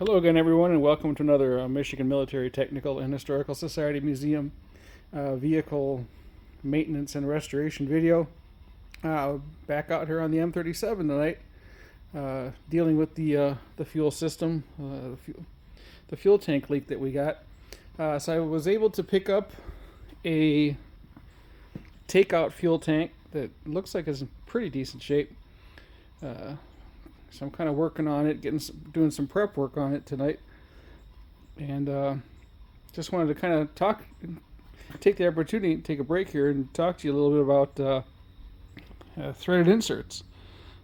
Hello again, everyone, and welcome to another Michigan Military Technical and Historical Society Museum vehicle maintenance and restoration video. Back out here on the M37 tonight, dealing with the fuel system, the fuel tank leak that we got. So I was able to pick up a takeout fuel tank that looks like it's in pretty decent shape. So I'm kind of working on it, doing some prep work on it tonight, and just wanted to kind of take the opportunity to take a break here and talk to you a little bit about threaded inserts,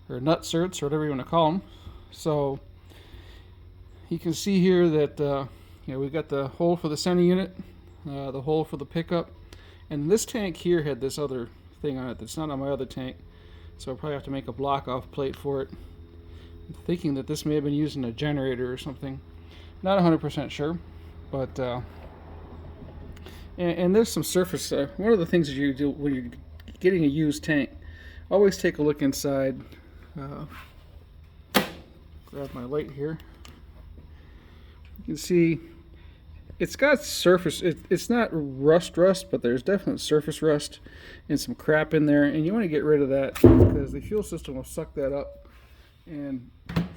or nutserts, or whatever you want to call them. So you can see here that we've got the hole for the center unit, the hole for the pickup, and this tank here had this other thing on it that's not on my other tank, so I'll probably have to make a block-off plate for it. I'm thinking that this may have been used in a generator or something. Not 100% sure, but and there's some surface. One of the things that you do when you're getting a used tank, always take a look inside. Grab my light here. You can see it's got surface. It's not rust, but there's definite surface rust and some crap in there, and you want to get rid of that because the fuel system will suck that up, and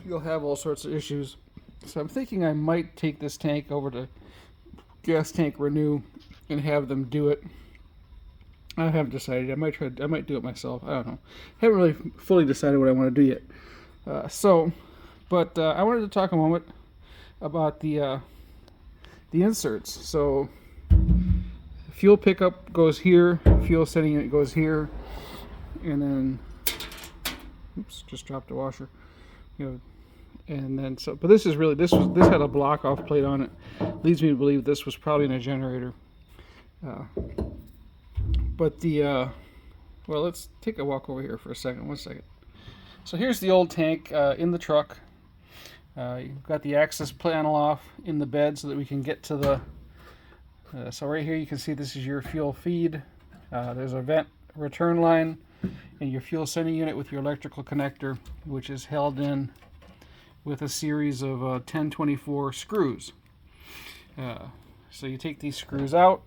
you'll have all sorts of issues. So I'm thinking I might take this tank over to Gas Tank Renew and have them do it. I haven't decided. I might do it myself. I don't know. Haven't really fully decided what I want to do yet. But I wanted to talk a moment about the inserts. So fuel pickup goes here, fuel sending unit goes here, and then oops, just dropped the washer. And then but this had a block off plate on it. Leads me to believe this was probably in a generator. But well, let's take a walk over here for a second. 1 second. So here's the old tank in the truck. You've got the access panel off in the bed so that we can get to the. So right here you can see this is your fuel feed. There's a vent return line and your fuel sending unit with your electrical connector, which is held in with a series of 1024 screws. So you take these screws out,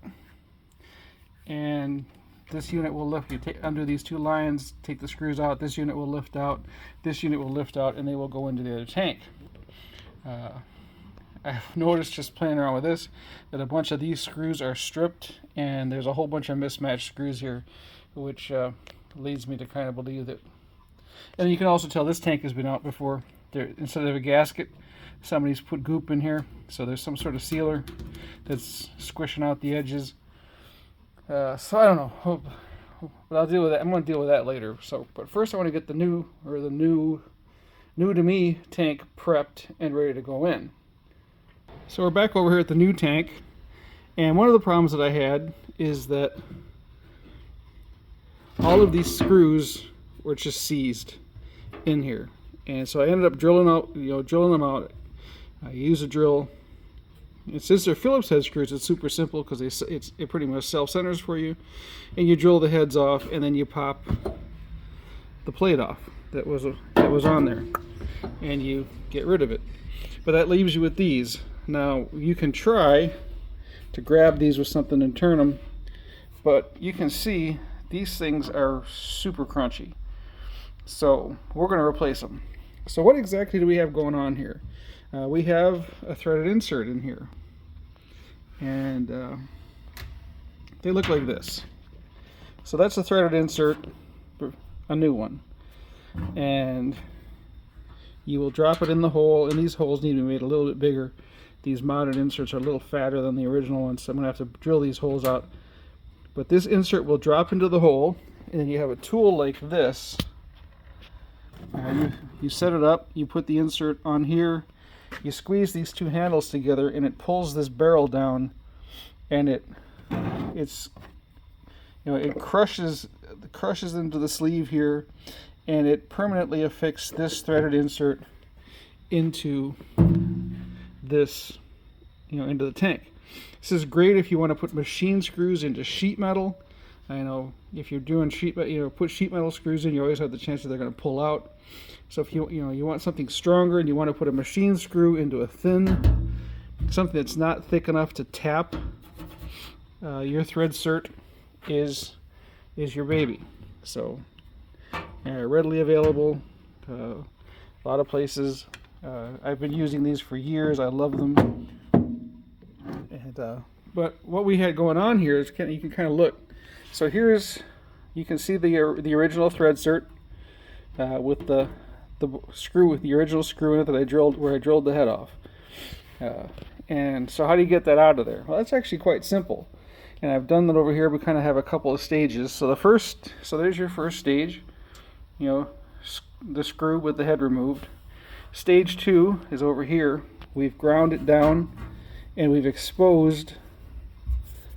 and this unit will lift. You undo these two lines, take the screws out. This unit will lift out. This unit will lift out, and they will go into the other tank. I've noticed just playing around with this that a bunch of these screws are stripped, and there's a whole bunch of mismatched screws here, which leads me to kind of believe that. And you can also tell this tank has been out before. Instead of a gasket, somebody's put goop in here, so there's some sort of sealer that's squishing out the edges. So I don't know, but I'll deal with that. I'm going to deal with that later. But first I want to get the new to me tank prepped and ready to go in. So we're back over here at the new tank, and one of the problems that I had is that all of these screws were just seized in here, and so I ended up drilling them out. I use a drill. And since they're Phillips head screws, it's super simple because it pretty much self-centers for you, and you drill the heads off, and then you pop the plate off that was on there, and you get rid of it. But that leaves you with these. Now you can try to grab these with something and turn them, but you can see these things are super crunchy. So we're going to replace them. So what exactly do we have going on here? We have a threaded insert in here, and they look like this. So that's a threaded insert, a new one, and you will drop it in the hole, and these holes need to be made a little bit bigger. These modern inserts are a little fatter than the original ones, so I'm going to have to drill these holes out. But this insert will drop into the hole, and then you have a tool like this. You set it up, you put the insert on here, you squeeze these two handles together, and it pulls this barrel down, and it crushes into the sleeve here, and it permanently affixes this threaded insert into this, into the tank. This is great if you want to put machine screws into sheet metal. I know if you're doing put sheet metal screws in, you always have the chance that they're going to pull out. So if you want something stronger and you want to put a machine screw into a thin, something that's not thick enough to tap, your Nutsert is your baby. So readily available, a lot of places. I've been using these for years. I love them. And but what we had going on here is you can kind of look. So you can see the original Nutsert with the screw, with the original screw in it that I drilled, where I drilled the head off. And so how do you get that out of there? Well, that's actually quite simple. And I've done that over here. We kind of have a couple of stages. So there's your first stage, the screw with the head removed. Stage 2 is over here. We've ground it down and we've exposed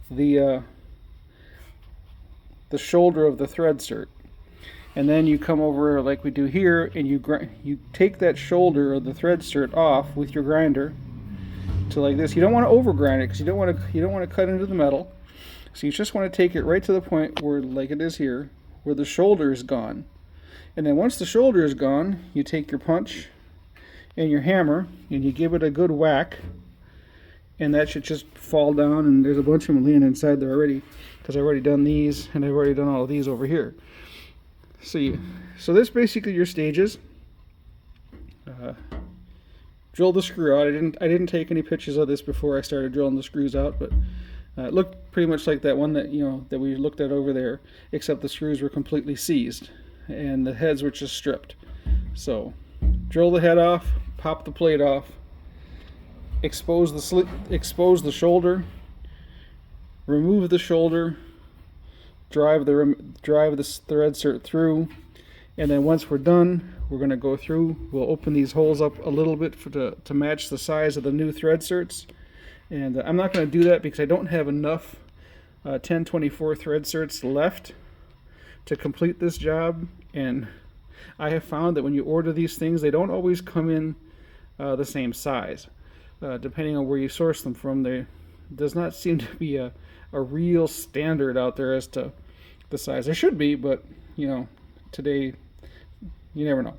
the shoulder of the Nutsert. And then you come over like we do here, and you take that shoulder of the Nutsert off with your grinder to like this. You don't want to over grind it because you don't want to cut into the metal. So you just want to take it right to the point where, like it is here, where the shoulder is gone. And then once the shoulder is gone, you take your punch and your hammer and you give it a good whack, and that should just fall down. And there's a bunch of them laying inside there already, because I've already done these and I've already done all of these over here. So this basically your stages. Drill the screw out. I didn't take any pictures of this before I started drilling the screws out, but it looked pretty much like that one that we looked at over there, except the screws were completely seized and the heads were just stripped. So drill the head off, pop the plate off, expose the shoulder, remove the shoulder, drive the Nutsert through, and then once we're done, we're going to go through. We'll open these holes up a little bit to match the size of the new Nutserts. And I'm not going to do that because I don't have enough 1024 Nutserts left to complete this job. And I have found that when you order these things, they don't always come in the same size. Depending on where you source them from, there does not seem to be a real standard out there as to the size. There should be, but today you never know.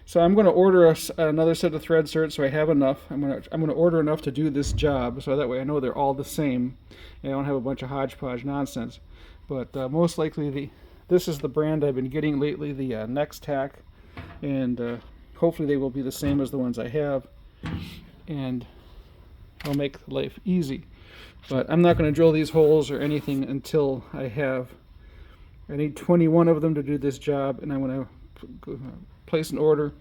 So I'm going to order another set of Nutserts so I have enough. I'm going to order enough to do this job, so that way I know they're all the same and I don't have a bunch of hodgepodge nonsense. But most likely this is the brand I've been getting lately, the Nextac, and hopefully they will be the same as the ones I have, and it'll make life easy. But I'm not going to drill these holes or anything until I need 21 of them to do this job, and I'm going to place an order,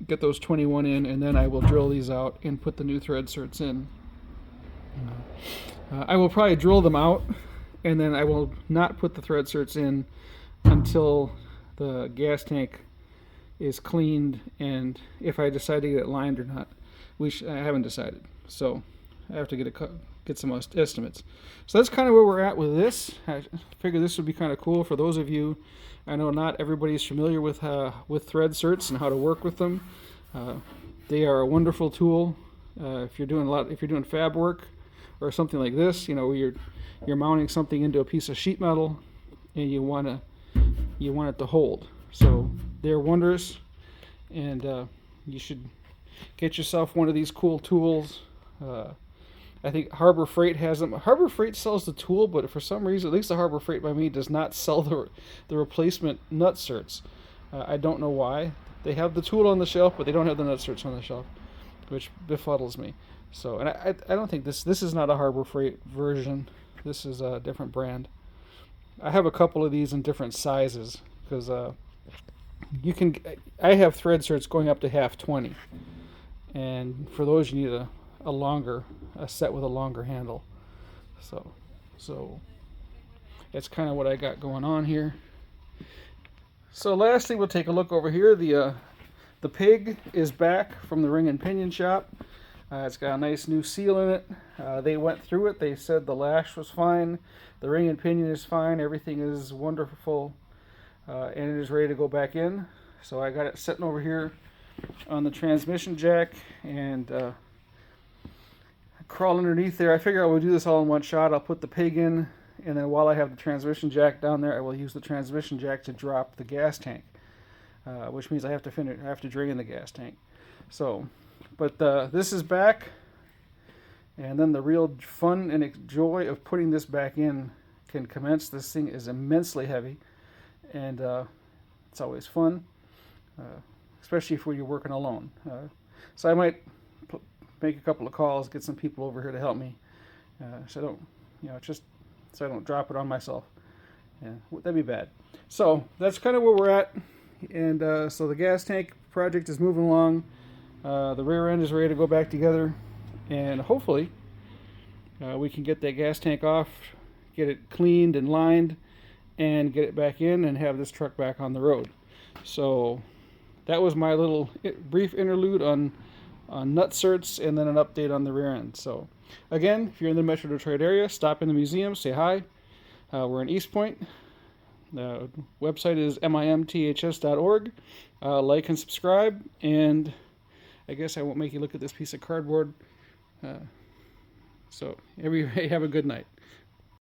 get those 21 in, and then I will drill these out and put the new Nutserts in. I will probably drill them out, and then I will not put the Nutserts in until the gas tank is cleaned, and if I decide to get it lined or not. I haven't decided, so I have to get some estimates. So that's kind of where we're at with this. I figured this would be kind of cool for those of you. I know not everybody's familiar with Nutserts and how to work with them. They are a wonderful tool if you're doing fab work or something like this. Where you're mounting something into a piece of sheet metal and you want it to hold. So they're wondrous, and you should get yourself one of these cool tools. I think Harbor Freight has them. Harbor Freight sells the tool, but for some reason, at least the Harbor Freight by me does not sell the replacement Nutserts. I don't know why. They have the tool on the shelf, but they don't have the Nutserts on the shelf, which befuddles me. So, and I don't think this is not a Harbor Freight version. This is a different brand. I have a couple of these in different sizes because I have Nutserts going up to 1/2-20, and for those you need a set with a longer handle. So that's kind of what I got going on here. So lastly, we'll take a look over here. The pig is back from the ring and pinion shop. It's got a nice new seal in it. They went through it. They said the lash was fine, the ring and pinion is fine, everything is wonderful, and it is ready to go back in. So I got it sitting over here on the transmission jack, and crawl underneath there. I figure I will do this all in one shot. I'll put the pig in and then while I have the transmission jack down there, I will use the transmission jack to drop the gas tank, which means I have to drain the gas tank. So, but this is back, and then the real fun and joy of putting this back in can commence. This thing is immensely heavy, and it's always fun, especially if you're working alone. So I might make a couple of calls, get some people over here to help me, so I don't, just so I don't drop it on myself. Yeah, that'd be bad. So that's kind of where we're at, and so the gas tank project is moving along. The rear end is ready to go back together, and hopefully we can get that gas tank off, get it cleaned and lined, and get it back in and have this truck back on the road. So that was my little brief interlude on Nutserts, and then an update on the rear end. So again, if you're in the Metro Detroit area, stop in the museum, say hi. We're in East Point. The website is mimths.org. Like and subscribe, and I guess I won't make you look at this piece of cardboard. So everybody have a good night.